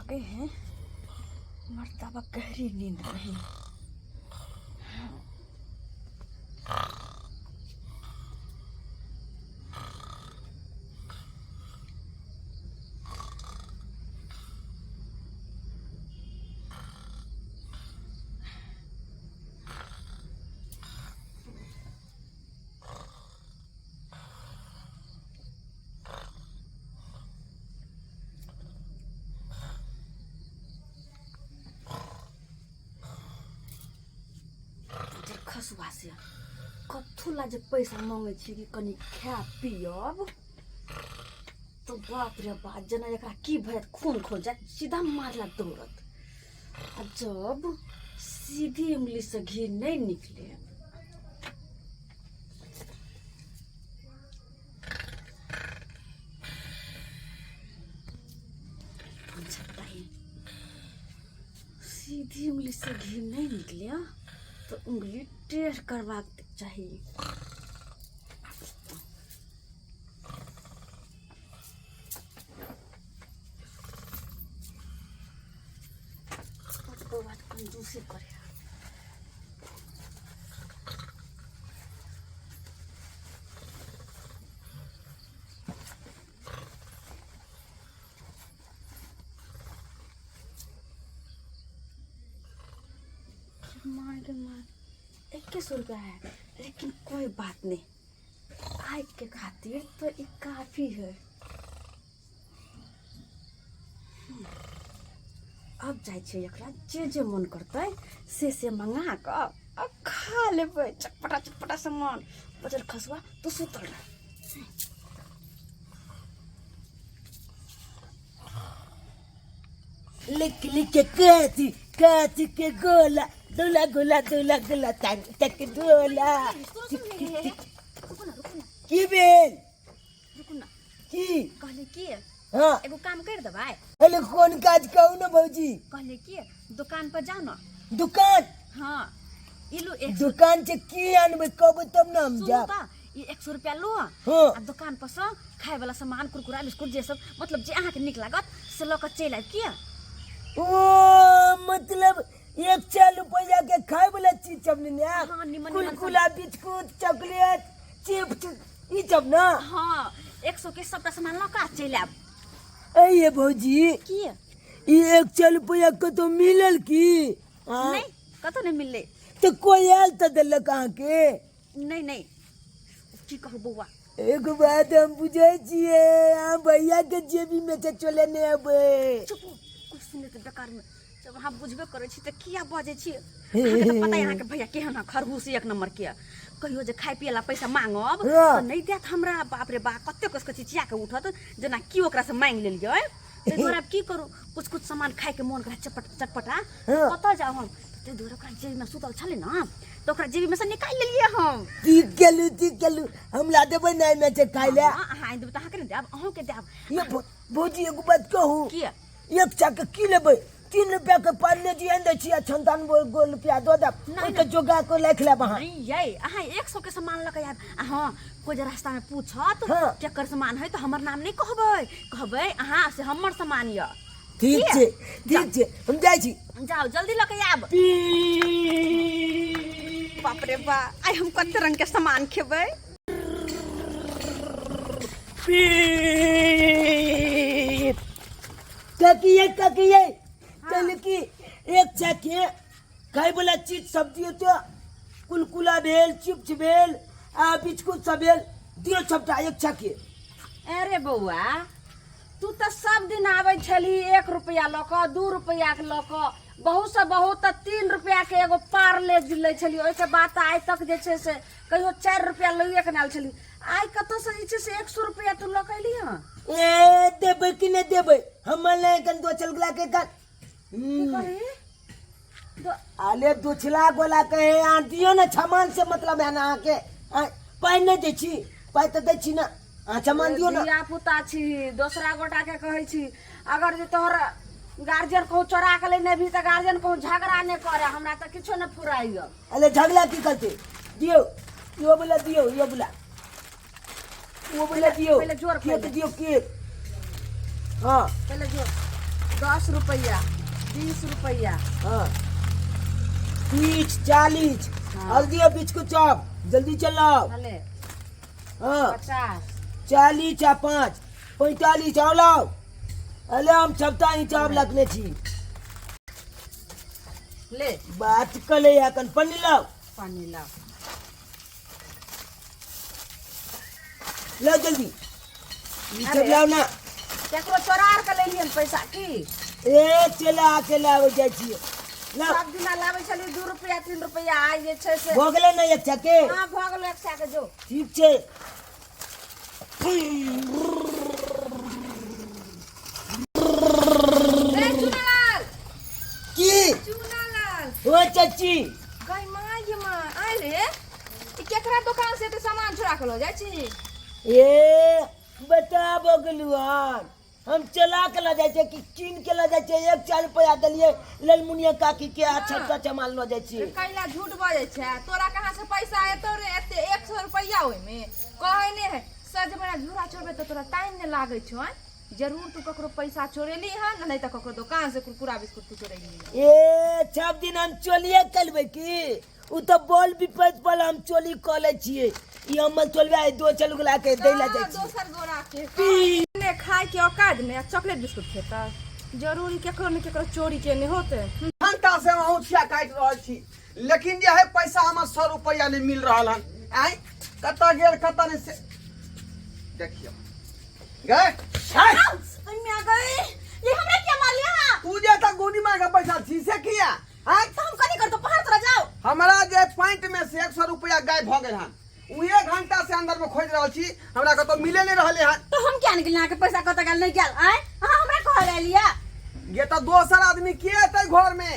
जागे हैं, मर्तबा गहरी नींद रही। खसुआ से कथु ला जे पैसा मांगे छी कि कनी खा पियब तो बाप रे बाप जना एकरा की भरत खून खो जाए सीधा मारला दौड़त। आ जब सीधी उंगली से घी नहीं निकले सीधी उंगली से घी नहीं निकले तो उंगली टेढ़ करवा चाहिए। तो बात कंजूसी करे मार 21 रुपया है, लेकिन कोई बात नहीं, आय के खातिर तो ये काफी है। अब जाए छे एकरा जे मन करते से मंगा कर अब खा लेबे चटपटा सामान। बचल खसुआ तो सुतल रह। लिख के काती के गोला गोला गोला गोला गोला तक गोला की बेल की कहले की हां एगो काम कर दे भाई। हेलो कौन काज कहू ना भौजी? कहले की दुकान पर जाओ ना। दुकान? हां इलू एक दुकान से की आनबे कहबो तब ना हम जा। ये 100 रुपया लो हां आ दुकान पर से खाए वाला सामान कुरकुरा बिस्कुट जे सब मतलब जे अहाँ के निक लागत से ल के चल आब किया। ओ मतलब 1 रुपया के खाए वाला चीज सब ने हाँ, निमन कुलकुला बिस्कुट चॉकलेट चिप्स ई सब ना। हां 100 के सबटा सामान ल के चल आब। ए भौजी की ई 1 रुपया के तो मिलल की? नहीं कतो नहीं मिलले तो कोई आयल तो देलक अहाँ के? नहीं की कहू बउआ एक बात हम बुझे छिए हम भैया के जेबी में से चले ने अबे। चुप कुछ सुने के बेकार में जब हम बुझबे करे छी त किया बजे छी। अहाँ के पता है अहाँ के भैया केहन खरगूस एक नंबर के कहियो जे खाए पियला पैसा मांगब तो नहीं देत हमरा। बाप रे बाप कते कस चिचिया के उठत जना की ओकरा से मांग लेलिए। ते दोरा की करू कुछ सामान खाए के मन करे चटपटा कत जाओ हम ते दोरा का जेबी में सुतल छले ना तो ओकरा जेबी में से निकाल लेलिए हम। ठीक गेलू हम ला देबे नहीं में से खाइ ले। हां देब त अहाँ के देब अहू के देब। ये भौजी एगो बात कहू की 1 चक्का की लेबे 3 रुपया के पाने जी अंदर छिया 96 रुपया दो दब तो जोगा को रख ले वहां। नहीं ये अहाँ 100 के सामान ल के आब। हां कोई जे रास्ता में पूछत केकर सामान है तो हमर नाम नहीं कहबै अहाँ से हमर सामान य। ठीक छे हम जाई छी। जाओ जल्दी ल के आब। बाप रे बा आई हम कते रंग के सामान खेबै। ककिए चल की 1 चक्के खाए वाला चीज सब दियो तो कुलकुला भेल चिप्स भेल आ बिस्कुट सब भेल दियो सबटा 1 चक्के। अरे बउआ तू तो सब दिन आवे छली 1 रुपया ल के 2 रुपया के ल के बहुत से बहुत 3 रुपया के एगो पार्ले ले छली। ओइ के बात आइ तक जे छे से कहियो 4 रुपया लइए के नाल छली। आइ कतो से जे छे से 100 रुपया तू ल कैली ह। ए देबे कि नहीं देबे हम ले कन दो चल गला के कन आले दोछला गोला कहे आ दियो ना सामान से मतलब है ना के पाई नहीं दे छी पाई तो दे छी ना आ सामान दियो ना। दिया पुता छी दूसरा गोटा के कहै छी अगर जे तोहर गार्जियन को चोरा के ले भी तो गार्जियन को झगड़ा नहीं करे हमरा तो किछो नहीं फुराइयो। अरे झगड़ा की करते दियो यो बोला दियो यो बोला वो बोला दियो पहले जोर के दियो के। हां पहले जोर 10 रुपया 20 रुपया हाँ 30 40 हाँ। और दियो बिस्कुट चॉप जल्दी चलो भले हाँ 50 40 आ 5 45 आओ लाओ अले हम छपता ही चॉप लगने छी ले बात कले या कन पन्नी लाओ पानी लाओ लो जल्दी ये सब अरे। लाओ ना केकरो चोरा के ले लियन पैसा की ए चला के लाओ जाय छी लाओ सब दिना लाबै छली 2 रुपया 3 रुपया आइ जे छै से हो गेलै ना एक छके हां भ गेलै एक साके जो ठीक छै ए चुनालाल की चुनालाल ओ चाची गई मां ये मां आइ रे ई केकरा दुकान से ते सामान चोरा के लो जाइ छी ए बता बगलुआन हम चला के ला जाय छै कि कीन के ला जाय छै 1 रुपया देलिए ललमुनिया काकी के अच्छा अच्छा माल लो जाय छी कैला झूठ बजै छै तोरा कहां से पैसा एतो रे एते 100 रुपया ओइ में कहै ने है सज बड़ा झूरा चोरबे त तोरा टाइम ने लागै छौ जरूर तू ककरो पैसा चोरेली है नहीं तो ककरो दुकान से कुरकुरा बिस्कुट तू चोरेली ए सब दिन हम चोलिए कलबे की उ तो बोल विपत पर हम चोली कले छिए ई हम चोलबे दो चल गुला के दैला जाय छी दोसर गोरा के ने खाए के औकात में चॉकलेट बिस्कुट खेता जरूरी केकरो ने केकरो चोरी के ने होते घंटा से हम औठिया काटि रहल छी लेकिन जे है पैसा हमर 100 रुपया नहीं मिल रहल हन आई कत गेल कत नहीं से देखियो गए अन्या गई ये हमरा क्या मार लिया तू जे तक गोनी मार के पैसा छी से किया आई तो हम कनी कर तो पहाड़ तरह जाओ हमरा जे पॉइंट में से 100 रुपया गायब भ गेल हन उ 1 घंटा से अंदर में खोज रहल छी हमरा कतो मिले नहीं रहले हन तो हम क्या निकल यहाँ के पैसा कत गल नहीं गेल आए हां हमरा कह ले लिया ये तो दोसर आदमी के एतै घर में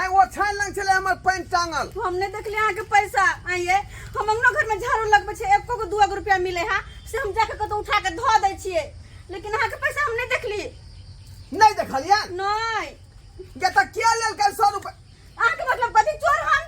आई वो छान लंग चले हमर पॉइंट टांगल हमने देख लिया के पैसा आइए हम अपना घर में झाड़ू लगबे छे एको को 2 रुपया मिले है से हम जाके कतो उठा के धो दै छिए लेकिन अहाँ के पैसा हम नहीं देखली नहीं देखलिया नहीं ये तो क्या लेल कर 100 रुपया अहाँ के मतलब कथी चोर हम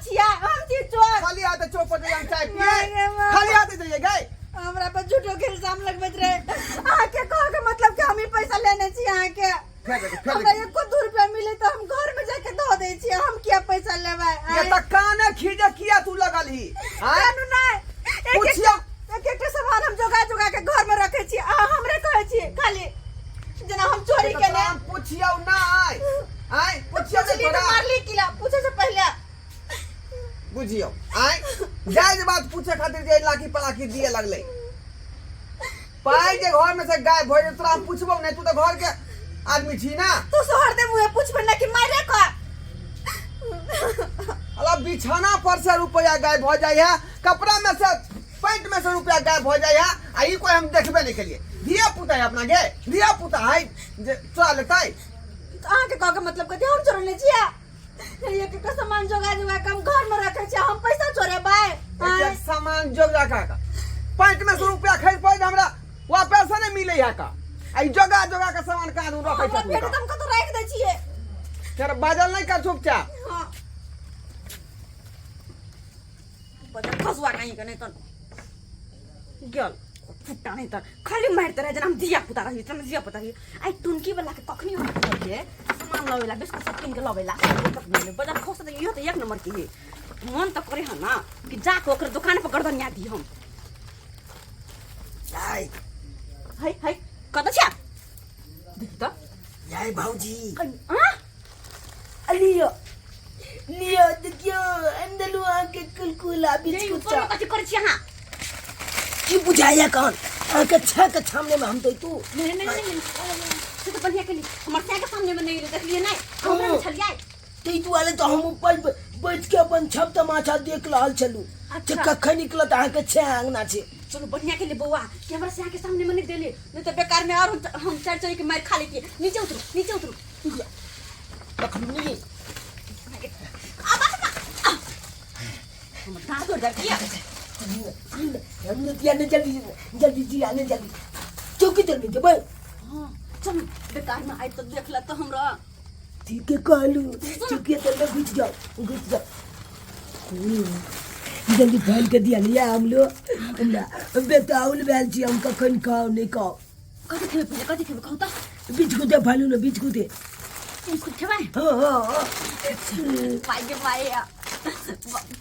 छी चोर खाली हाथ चौपट हम चाय नहीं पिए गे माँ। खाली हाथ जाइए गए हमरा पर झूठो के इल्जाम लगबैत रहे अहाँ के कह के मतलब कि हम ही पैसा लेने छी अहाँ के फेर हमरा एको 2 रुपया मिले तो हम घर में जाके धो दै छी हम क्या पैसा लेबै ये तो काने खीजे किया तू लगल ही हां कानू नहीं पूछियो एक सामान हम जोगा जोगा के घर में रखे छी आ हमरे कहै छी खाली जना हम चोरी के ले पूछियो ना आई पूछियो पूछ ली तोरा तो मार ली किला पूछे से पहले बुझियो आई जायज बात पूछे खातिर जे लाठी पलाखी दिए लगले पाई जे घर में से गायब हो तोरा हम पूछबो नहीं तू तो घर के आदमी छी ना तू सोहर दे मुंह पूछबे ना कि मारे का अला बिछाना पर से रुपया गायब हो जाय है कपड़ा में से पैंट में से रुपया गायब हो जाय है आ ई कोई हम देखबे नहीं करिए दिया पुता है अपना गे दिया पुता है जे चोरा लेतै अहाँ के कह के मतलब कथी हम चोरले छिया एक एक सामान जोगा जोगा के हम घर में रखे छी हम पैसा चोरे बाय एक सामान जोग रखा का पैंट में से रुपया खरीद पाई हमरा वापस नहीं मिले है का आई जोगा जोगा के सामान का दू रखै हमरा भेट छ तुम कतो राख दे छिए तेरा बाजल नहीं कर चुपचाप हां बजा खसवा नहीं के नहीं तो गेल फुट्टा नहीं तो खाली मारते रहे जना हम दिया पुता रही तना दिया पुता रही आई टुनकी वाला के कखनी हम के सामान लवेला बिस्कुट सब किन के लवेला बजा खस त यो त एक नंबर की है मन त करे ह ना कि जाके ओकर दुकान पर गर्दनिया दी हम याय है कत छ देख त याय भाऊजी हां लियो लियो देखियो अंदलू आके कुलकुला ये बिस्कुट ऊपर चा कथि कर छी हां की बुझाया कौन आके छह के सामने में हम तो तू नहीं नहीं नहीं से तो बढ़िया के लिए हमर से के सामने में नहीं देख लिए नहीं हमरा में छलिया ते तू वाले तो हम ऊपर बैठ के अपन छप तमाशा देख रहल छलू अच्छा। जे कखन निकलत आके छह अंगना छे चलो बढ़िया के लिए बउआ कि हमरा से के सामने में नहीं देले नहीं तो बेकार में और हम चार चार के मार खा लेती नीचे उतरो तखनी हम दांत उड़ दिया हमने दिया ने जल्दी जल्दी जी आने जल्दी चौकी तर में भाई हां चल बेकार में आई तो देख ला तो हमरा ठीक है कहलू चौकी तर में घुस जाओ जल्दी फैल के दिया लिया हम लोग हमरा बेताउल बैल छी हम कखन खाओ नहीं खाओ कथि खेबे कहू त बिस्कुटे फालू ना बिस्कुटे कुछ भाई हाँ हाँ पाई के पाई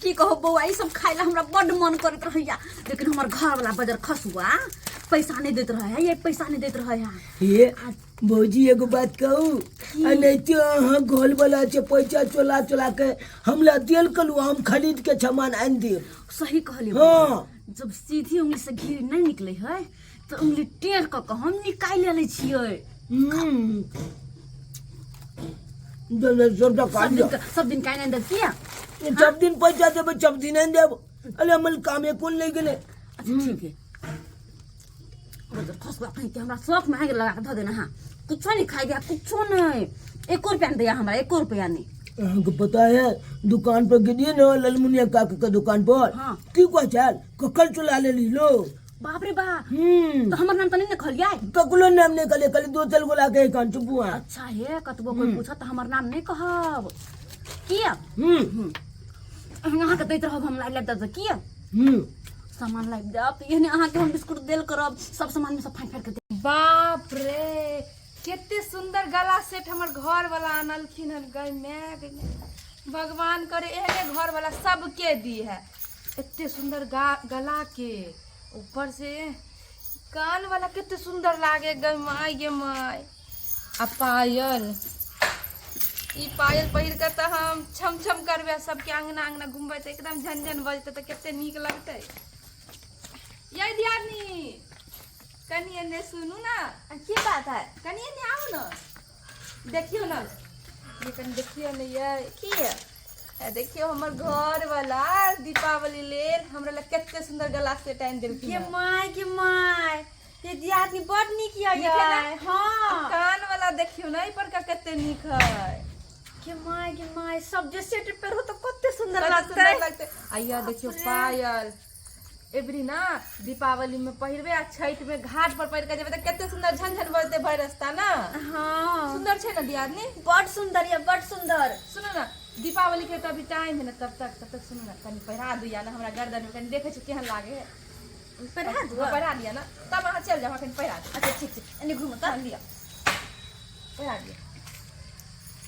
की कहो बौआ ई सब खाइला हमरा बड मन करत रहैया लेकिन हमर घर वाला बाजार खसुआ पैसा नहीं देत रहे ये पैसा नहीं देत रहे ये भौजी एगो बात कहू आ नहीं तो अहाँ घर वाला से पैसा चोला चोला के हमला दिल कलू हम खरीद के सामान आन दिए सही कहली हाँ जब सीधी उंगली से घी नहीं निकले है तो उंगली टेढ़ क के हम निकाल ले छियै सब दिन काहे नहीं देत किया सब दिन पैसा देब सब दिन नहीं देब अरे हमल कामे कौन ले गेले अच्छा ठीक है खसुआ कहीं के हमरा शौक में आगे लगा के धो देना हाँ कुछ नहीं खाई गया कुछ नहीं 1 रुपया नहीं दिया हमारा 1 रुपया नहीं अहाँके पता है दुकान पर गेलिए ना ललमुनिया काका के दुकान पर हाँ। की कह चल ककल चुला ले ली लो बाप रे बाप तो हमर नाम तो नहीं लिखलिया ककलो नाम नहीं कले कल 2 गोला के कान चुपुआ अच्छा है कतबो कोई पूछत तो हमर नाम नहीं कहब किया अहाँ के दैत रहब हम लाइब दे किया सामान लाइब दे तो एहने अहाँ के हम बिस्कुट देल करब सब सामान में सब फाड़ फाड़ के दे बाप रे केते सुंदर गला सेट हमर घर वाला आनलखिन हन गई मैं भगवान करे एहने घर वाला सबके दी है इतने सुंदर गला के ऊपर से कान वाला कितने सुंदर लागे गई माय ये माय आ पायल ई पायल पहिर के तो हम छम छम करबे सबके अंगना अंगना घूमबे तो एकदम झनझन बजते तो कितने नीक लगते ये दियानी कनिए ने सुनू ना की बात है कनिए ने आओ ना देखियो ना ये कन देखियो ने ये की है देखियो हमर घर वाला दीपावली लेल हमरा ल कितने सुंदर गला से टाइम दिल के माय ये दियादनी बड नीक या हां कान वाला देखियो ना ई पर का कितने नीक है के माय सब जे सेट पर हो तो कितने सुंदर लगते आइया देखियो पायल एबरी ना दीपावली में पहिरबे आ छठ में घाट पर पहिर के जेबे त कितने सुंदर झनझन बजते भर रास्ता ना हां सुंदर छे ना दियादनी बड सुंदर या बड सुंदर सुनो ना दीपावली के तो अभी टाइम है ना तब तक सुनो ना कनी पहिरा दिया ना हमरा गर्दन में कनी देखे छ केहन लागे पहिरा दिया ना तब अहाँ चल जाओ कनी पहिरा दे अच्छा ठीक एने घुम त लिया पहिरा दिया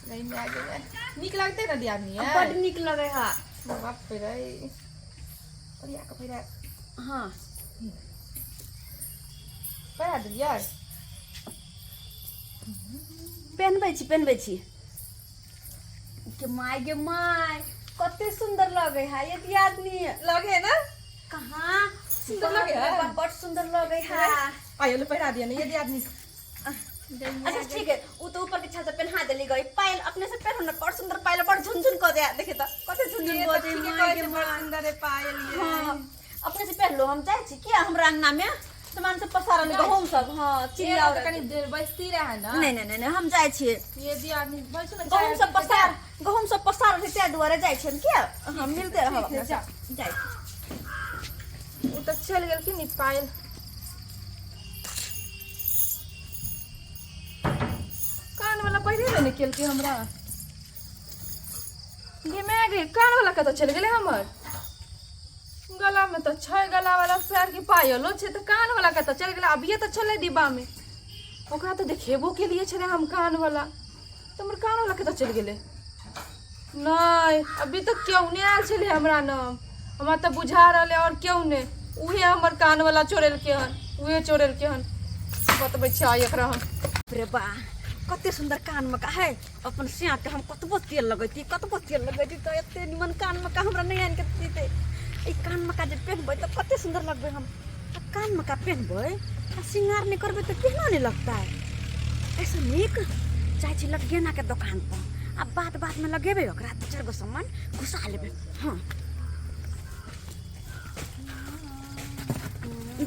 नहीं में आगे जाए नीक लगते ना दियादनी है बड नीक लगे हा बाप रे और या का पहिरा हां पहिरा दिया पहनबै छी के माय कते सुंदर लगे है ये दियादनी लगे ना कहां सुंदर लगे है बड सुंदर लगे है पायल पहिरा दिया ना ये दियादनी अच्छा ठीक है वो तो ऊपर के छत से पहना देली गई पायल अपने से पहनो ना बड़ सुंदर पायल बड़ झुनझुन कर दे देखे तो कते झुनझुन बजे माय के सुंदर है पायल ये हां अपने से पहन लो हम जाय छी किया हमरा अंगना में सामान सब पसारल गहूम सब हां चिड़िया और कनी देर बजती रहे ना नहीं हम जाय छी ये दियादनी बैठो ना गहूम सब पसार थे त्या दुआरे जाय छी किया हम मिलते रहब अपने से जाय वो तो चल गेल कि नहीं पायल कान वाला पहिरे ने केल के हमरा ये मैं गई कान वाला का तो चल गेले हमर गला में तो छय गला वाला पैर की पायलो छे तो कान वाला का तो चल गेले अभी तो चले डिब्बा में ओकरा तो देखेबो के लिए छले हम कान वाला तो हमर कान वाला के तो चल गेले नहीं अभी तक क्यों नहीं आयल छले हमरा नाम हमरा तो बुझा रहले और क्यों ने उहे हमर कान वाला चोरेल के हन उहे चोरेल के हन बतबै छी एकरा हम रे बा कते सुंदर कान में का है अपन सिया के हम कतबो तेल लगैती तो एते निमन कान में का हमरा नहीं आन के दीते ई कान में का जे पहनबै तो कते सुंदर लगबे हम कान में का पहनबै आ सिंगार नहीं करबै तो केना नहीं लगता है ऐसा नीक चाहे छी लग गेना के दुकान पर अब बात में लगेबे ओकरा 2-4 गो सामान घुसा लेबे हां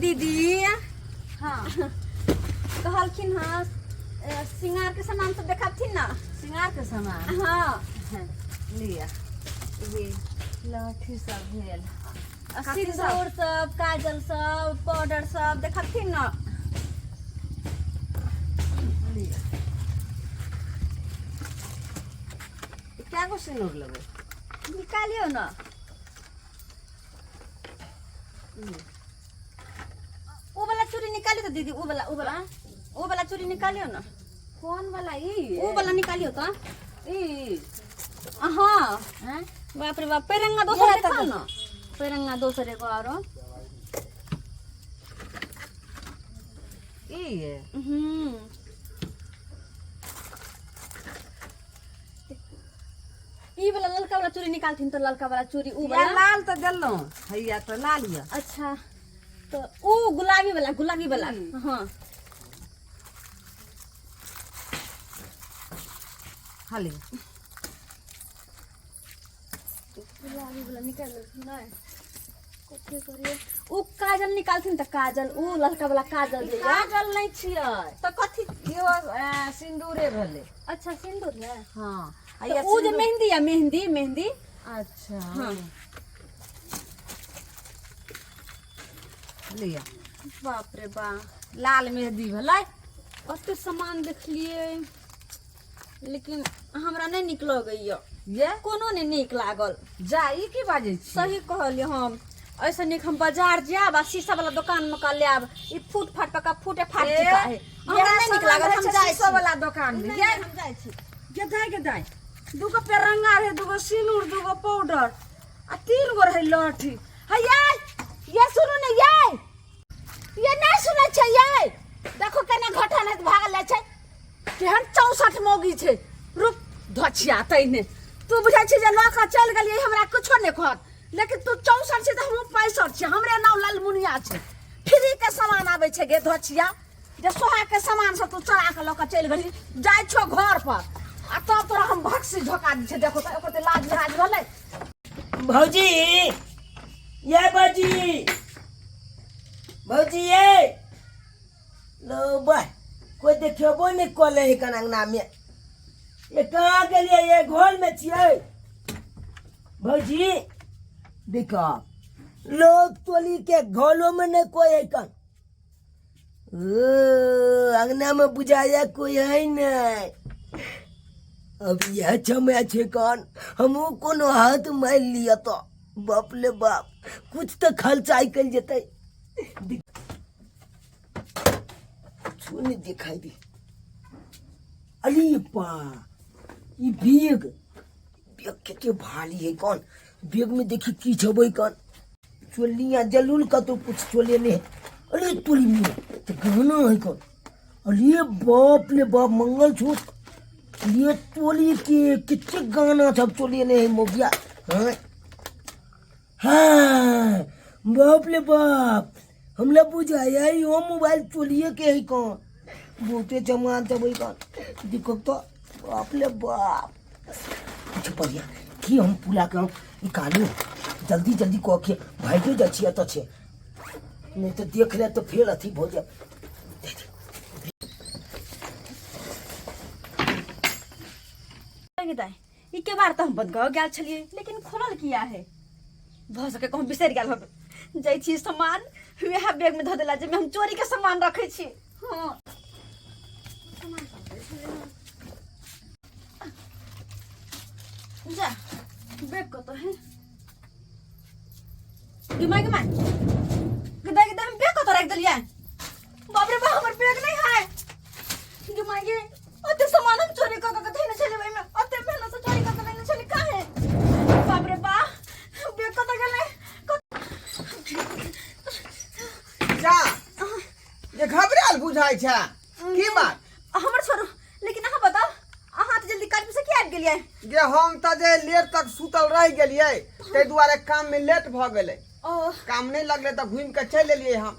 दीदी हाँ कहलखिन हाँ सिंगार के सामान सब देखाथिन ना सिंगार के सामान हाँ लिया ये लाठी सब भेल सिंदूर सब काजल सब पाउडर सब देखाथिन ना लिया क्या को सिंदूर लेबे निकालियो ना वो वाला चूड़ी निकालियो तो दीदी वो वाला चूड़ी निकालियो ना कौन वाला ई वो वाला निकालियो तो ई हाँ हैं बाप रे बाप पेरंगा दोसर ये देखा ना पेरंगा दोसर एगो आरो ई है ई वाला ललका वाला चूड़ी निकालथिन तो ललका वाला चूड़ी ऊ या वाला लाल तो देलो हैया तो लाल या अच्छा तो ऊ गुलाबी वाला हाँ खाली गुलाबी वाला निकाल नहीं कथी करिए ऊ काजल निकालथिन त काजल ऊ ललका वाला काजल जे या काजल नहीं छियै तो कथी यो सिंदूरे भेले अच्छा सिंदूर है हाँ तो ऊ जे मेहंदी या मेहंदी अच्छा हाँ लिया बाप रे बा लाल मेहंदी भेलै ओते सामान देखलिए लेकिन हमरा नहीं निक लगैया ये कोनो नहीं निक लागल जाई की बाजै छी सही कहलिए हम ऐसा निक हम बाजार जाब आ शीशा वाला दुकान में का लेब ई फूट फाट पका फूटे फाट ए, चुका है हमरा नहीं निक लागल हम जाय शीशा वाला दुकान में नहीं, हम जाय छी गेदाय दूगो पेरंगा रहे दूगो सिनूर दूगो पाउडर आ 3 गो रहे लहठी हैया ये सुनू ने ये नहीं सुनै छै ये देखो केना घटा ने भागल छै केहन 64 मोगी छै रुक धछिया तैने तू बुझाय छै जे लका चल गेलियै हमरा कुछो नहीं कहत लेकिन तू 64 छै त हम 65 छै हमरे नाम लालमुनिया छै फ्री के सामान आबै छै गे धछिया जे सोहा के सामान सब तू चढ़ा के लका चल गेली जाय छो घर पर आ तब तोरा हम भक्सी झोका दी छै देखो त ओकर त लाज लाज भेलै भौजी ये भौजी ये लो बा कोई देखेबो नहीं कले है कन अंगना में ये कहाँ के लिए ये घर में छियै भौजी देखो लोग टोली के घरों में नहीं कोई है कन अंगना में बुझाया कोई है नहीं अब यह समय छे कन हमू कोनो हाथ मार लिया तो बाप ले बाप कुछ तो खर्चाई कर जेते छूने दिखाई दे अली पा ये बेग के भारी है कौन बेग में देखी की छबई कौन चोलियां जलूल का तो कुछ चोले नहीं है अरे तोली में तो गहना है कौन अरे बाप ले बाप मंगलसूत्र ये टोली के कितने गाना सब चोली ने मोगिया हाँ हाँ बाप ले बाप हमला बुझाया यो मोबाइल चोलिए के है कौन बहुते जमान तब कौन देखो तो बाप ले बाप कुछ बढ़िया कि हम पुला के निकालू जल्दी जल्दी कह के भाई के जाछिया तो छे नहीं तो देख ले तो फिर अथी हो जाए ई के बार तो हम बंद कर गेल छलिए लेकिन खोलल किया है भ सके कहूँ बिसरि गेल हम जाइ छी सामान वएह बैग में धऽ देला जे हम चोरी के सामान रखे छी हाँ जा बैग कत है गिमाई गदा हम बैग कत रख देलिए बाप रे बाप हमर बैग नहीं है गिमाई गे ओते सामान हम चोरी क के थैने छले भाई में ओते मेहनत से चोरी क के नहीं छले काहे बाप रे बाप बैग कत गेले जा ये घबराल बुझाय छै की बात हमर छोरो लेकिन अहाँ बताओ अहाँ तो जल्दी काज में से किया आबि गेलिए गे हम त जे लेट तक सुतल रह गेलियै तै दुआरे काम में लेट भ गेलै ओ काम नहीं लगले त घूम के चल एलियै हम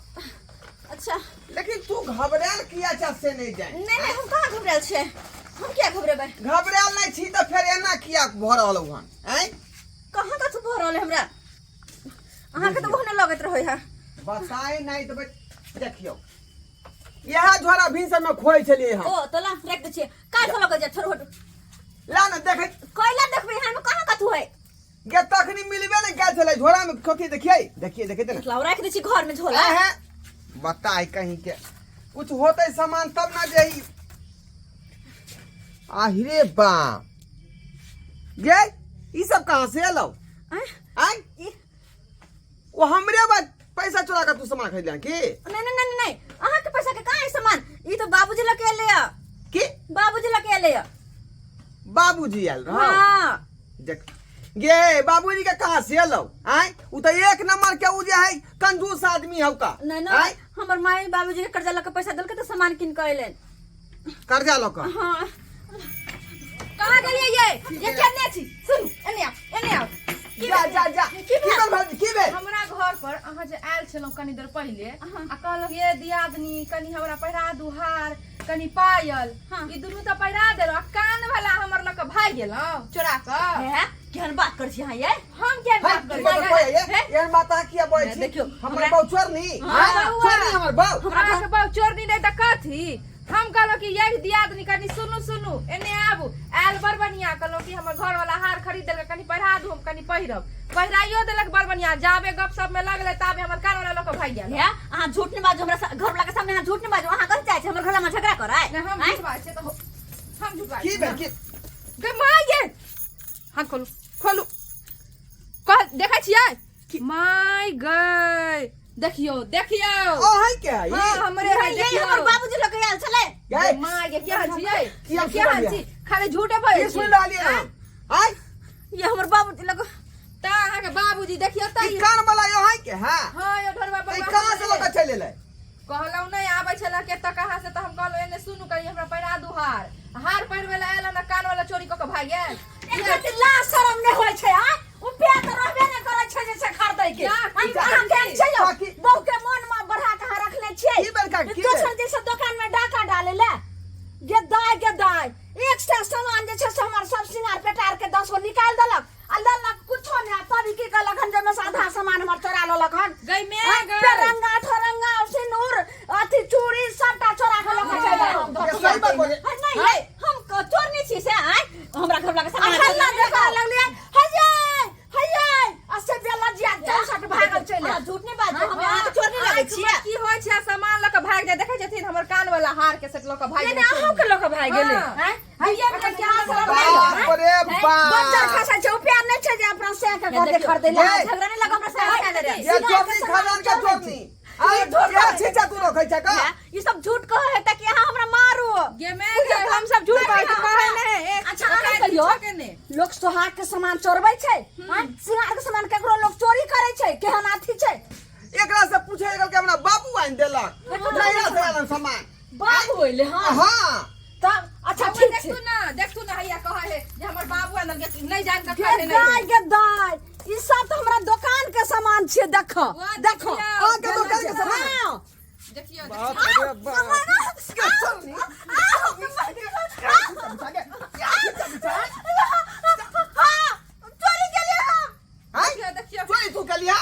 अच्छा लेकिन तू घबराल किया छ से नहीं जाय नहीं हम कहाँ घबराल छे हम क्या घबरेबै घबराल नहीं छी त फिर एना किया भ रहलौ हन हैं कहाँ का तू भऽ रहल है हमरा अहाँ के तो कहने लगत रहै है बताई नहीं तो देखियो यह झोरा भींसर में खोई छलिए हम ओ तो ला रख दे छे काज खोल के जा छोड़ हट ला न देखे कोइला देखबे हम कहाँ का तू है गे तखनी मिलबे नहीं गैल छले झोरा में खोकी देखिए देखिए देना लाओ रख दे छी घर में झोला है बताई कहीं के कुछ होते सामान तब ना देही आहिरे बाप गे ई सब कहां से एलो आई वो हमरे बात पैसा चुरा कर तू सामान खरीद ले की नहीं अहाँ के पैसा के कहाँ है सामान ई तो बाबूजी लगे ले की बाबूजी लगे ले बाबूजी आयल रहो हां देख गे बाबूजी के कहां से एलो आय उ त एक नंबर के उ जे है कंजूस आदमी हौ का नहीं ना हमर माई बाबूजी के कर्जा लेके पैसा देलके तो सामान किन के अइलन कर्जा लो का हां कहाँ गेलिए ये केने छी सुन एने आओ जा की भेल भाभी की भेल हमरा घर पर अहाँ जे आयल छलौ कनी देर पहिले आ कहलक ये दियादनी कनी हमरा पहिरा दुहार कनी पायल ई दुनू त पहिरा देलो आ कान वाला हमर लक भाग गेलौ चोरा क है केहन बात कर छी हां ये हम के बात की कर बात है ये माता किया बोल छी देखियो, हमर बहु चोरनी चोरनी हमर बहु हमरा के बाऊ चोरनी नहीं त कथी हम कहलो कि ये दियादनी कनी सुनु एने आबू आयल बड़ बढ़िया कहलो कि हमर घर वाला हार खरीद देलक कनी पहिरा दू हम कनी पहिरब पहिराइयो देलक बड़ बढ़िया जाबे गप सब में लगले ताबे हमर कान वाला लोग भाग गेल है अहाँ झूठ नहीं बाजो हमरा घर वाला के सामने अहाँ झूठ नहीं बाजो अहाँ कह चाहे हमर घर में झगड़ा कराय नहीं हम झूठ बात से तो हम झूठ बात की भेल की गे माय ये हां खोलू कह देखै छियै माय गय देखियो ओ है के है हां हमरे है ये देखियो हमर बाबूजी लगे आयल छले ये माय के क्या छियै क्या क्या छियै? छी खाली झूठे बोल ये सुन डालिए आय ये हमर बाबूजी लगे ता अहाँ के बाबूजी देखियो त ई कान वाला यो है के हां हां यो ढोरवा ई बाबा कहां से लोग चले ले कहलौ नहीं आबै छला के त कहां से त हम कहलो एने सुनु कहीं हमरा पैरा दुहार हार पहिरवे ला आयल ना कान वाला चोरी क के भाग गेल एक ला शरम नहीं होय छै आ उ पे त रहबे नहीं करे छै जे से खरीदै के अहाँ के छै बहु के मन में बढ़ा के रखले छियै की बड़का की दोसर जैसे दुकान में डाका डाले ले गेदाय एक से सामान जे छै से हमर सब सिंगार पेटार के 10 गो निकाल देलक आ ललक कुछो नहीं तभी की कहलक हन जे में आधा सामान हमर चोरा लेलक हन गई में गई रंगा ठरंगा सिंदूर अथी चूड़ी सबटा चोरा के लेके चल सही बात बोले नहीं है हम चोर नहीं छी से आय हमरा घर वाला के सामान हल्ला देखा लगले हये असे बेला जिया चौसठ भागल चले झूठ नहीं बात हम यहाँ चोर नहीं लगे छियै की होय छै सामान ल के भाग जाय देखै छथिन हमर कान वाला हार के सेट ल के भाग ये गेल ना हम के लोग भाग गेले हैं हये में क्या शरम नहीं बाप रे बाप बच्चा खसा छै प्यार नहीं छै जे अपना से के घर दे खरीदे ले झगड़ा नहीं लगा हमरा से हटा दे ये चोरनी खजान के चोरनी आय क्या छीचा तू रखै छ का ये सब झूठ कहे है ताकि यहाँ हमरा मारो गे में गे हम सब झूठ कहै त कहै नहीं अच्छा अहाँ कहियो लोग सोहाग के सामान चोरबै छै सिंगार के सामान केकरो लोग चोरी करे छै केहन अथी छै एकरा से पूछे एकरा के हमरा बाबू आइन देलक नैरा से आलन सामान बाबू होइले हां हां तब अच्छा ठीक छै देख तू ना हैया कहै है जे हमर बाबू आनल के नहीं जान के खाए नहीं गेदाय ई सब तो हमरा दुकान के सामान छियै देखो देखो आ के दुकान के सामान हाँ। देखियो बाप रे बाप के चोरनी चोरी के लिए हम हां देखियो चोरी तू के लिया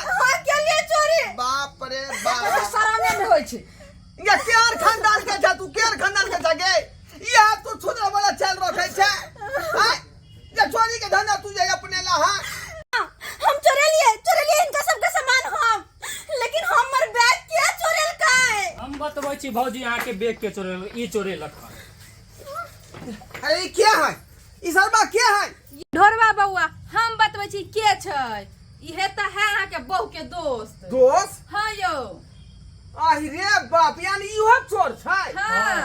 के लिए चोरी बाप रे बाप शरम नहीं होय छै ये केर खानदान के छ तू केर खानदान के छ गे या तू छुदरा वाला चल रखै छ हां ये चोरी के धंधा तू जे अपने ला हां हम चोरे लिए इनका सबका सामान हम लेकिन हमर बैग के चोरेल काय हम बतबै छी भौजी अहाँ के बैग के चोरे ई चोरे लखन अरे ई क्या है ई सरबा क्या है ढोरवा बौआ हम बतबै छी के छै इहे त है अहाँ के बहू के दोस्त दोस्त हां यो आहि रे बाप यानी इहो चोर छै हां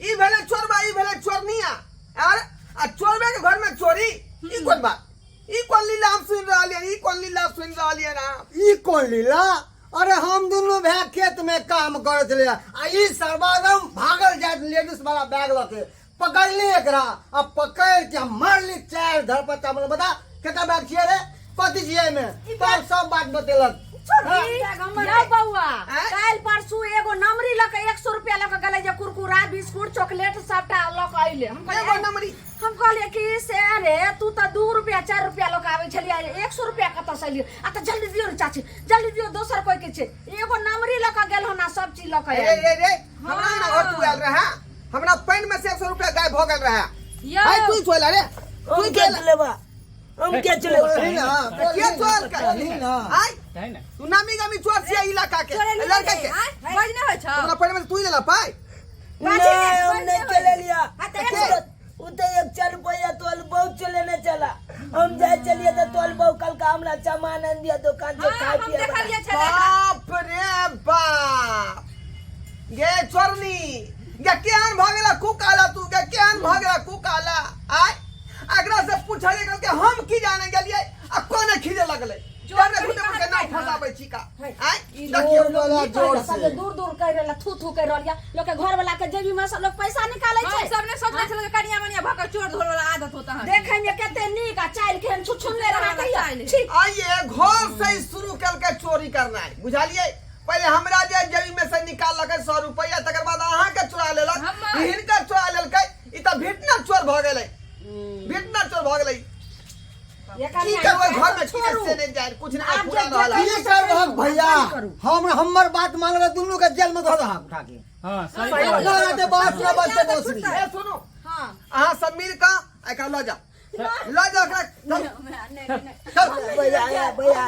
ई भेले चोरबा ई भेले चोरनिया यार आ चोरबे के घर में चोरी ई कोन बात ई कोन लीला हम सुन रहलिए ई कोन लीला सुन रहलिए ना ई कौन लीला अरे हम दोनों भाई खेत में काम करत रहे आ ई सर्वागम भागल जात लेडीज वाला बैग लके पकड़ली एकरा अब पकड़ के मारली चार धरपता बोले बता केटा बैग छिए रे कथी छिए में तब सब बात बतेलक या बउआ काल परसू एगो नमरी लके 100 रुपया लके गले जे कुरकुरा बिस्कुट चॉकलेट सबटा लके आइले हम एगो नंबरी हम कहलिए कि से रे तू त 2 रुपया 4 रुपया लके आबै छलिए 100 रुपया कत से लिए आ त जल्दी दियो रे चाची जल्दी दियो दोसर कोई के छै एगो नमरी लके गेल हो ना सब चीज लके रे रे रे हमरा ना घर तू आल रहा हमरा पेन में से 100 रुपया गायब हो गेल रहा यो भाई तू चोला रे हम क्या चलेबा हम क्या चलेबा के चोर का ना आई है ना तू नामी गामी चोर छिए इलाका के लड़का के बज न होय छ हमरा पेन में तू ही लेला पाई नहीं हम नहीं चले लिया उते 1 रुपया तोल बहुत चले न चला हम जाए चलिए तो तोल बहुत कल का हमरा सामान आन दिया दुकान से खा हम पिए देखलिए छले बाप रे बाप गे चोरनी गे केहन भ गेला कुकाला तू गे केहन भ गेला कुकाला आय एकरा से पूछले के हम की जाने गेलिए आ कोने खीजे लगले जोने खुदे के ना फसाबै छी का आय जोर वाला जोर सब से दूर दूर कर रहला थू थू कर रहलिया लोग के घर वाला के जेबी में सब लोग पैसा निकाले हम छै सबने सोचले छल कनिया मनिया भक चोर धोर वाला आदत होता है देखे में केते नीक आ चाइल के छुछुनले रहा कहिया ठीक आइए घर से ही शुरू करके चोरी करना है बुझालिए पहले हमरा जे जेबी में से निकाल लके 100 रुपया तकर बाद अहाँ के चुरा लेलक हिनका चुरा लेलकै ई त भिटना चोर भ गेलै भिटना चोर भ गेलै ये की करबै घर में किने से नहीं जाय कुछ ना पूरा रहला की करबहक भैया हम हमर बात मानले दुनू के जेल में धो दहक उठा के हाँ सही अरे बात ना बच्चे दोसरी ए सुनो हां अहाँ सब मिल का एका ल जा ओकरा भैया भैया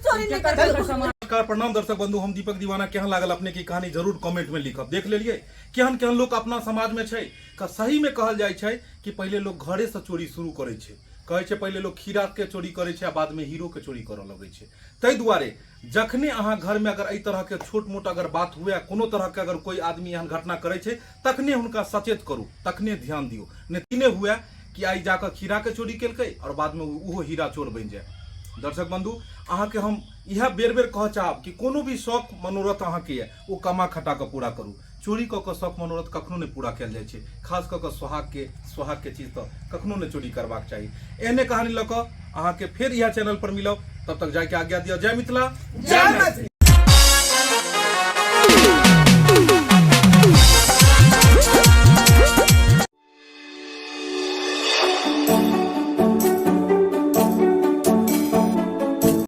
नमस्कार प्रणाम दर्शक बंधु हम दीपक दीवाना केहन लागल अपने की कहानी जरूर कमेंट में लिखब देख लेलिए केहन केहन लोग अपना समाज में छै सही में कहल जाय छै कि पहले लोग घरे से चोरी शुरू करे छै कहे छै पहले लोग खीरा के चोरी करे छै आ बाद में हीरो के चोरी करऽ लगे छै तै दुआरे जखने अहाँ घर में अगर एहि तरह के छोट मोट अगर बात हुए कोनो तरह के अगर कोई आदमी एहन घटना करे छै तखने हुनका सचेत करू तखने ध्यान दियौ नहीं हुए कि आई जाकर खीरा के चोरी केलकै और बाद में उहो हीरा चोर बन जाए दर्शक बंधु अहाँ के हम यह बेर बेर कह चाहब कि कोनो भी शौक मनोरथ अहाँ के है वो कमा खटा के पूरा करू चोरी क के शौक मनोरथ कखनो नहीं पूरा कयल जाय छै खास क के सुहाग के चीज तो कखनो नहीं चोरी करबाक चाही एहने कहानी ल क अहाँ के फिर यह चैनल पर मिलब तब तक जाके आज्ञा दियो जय मिथिला जय मैथिली।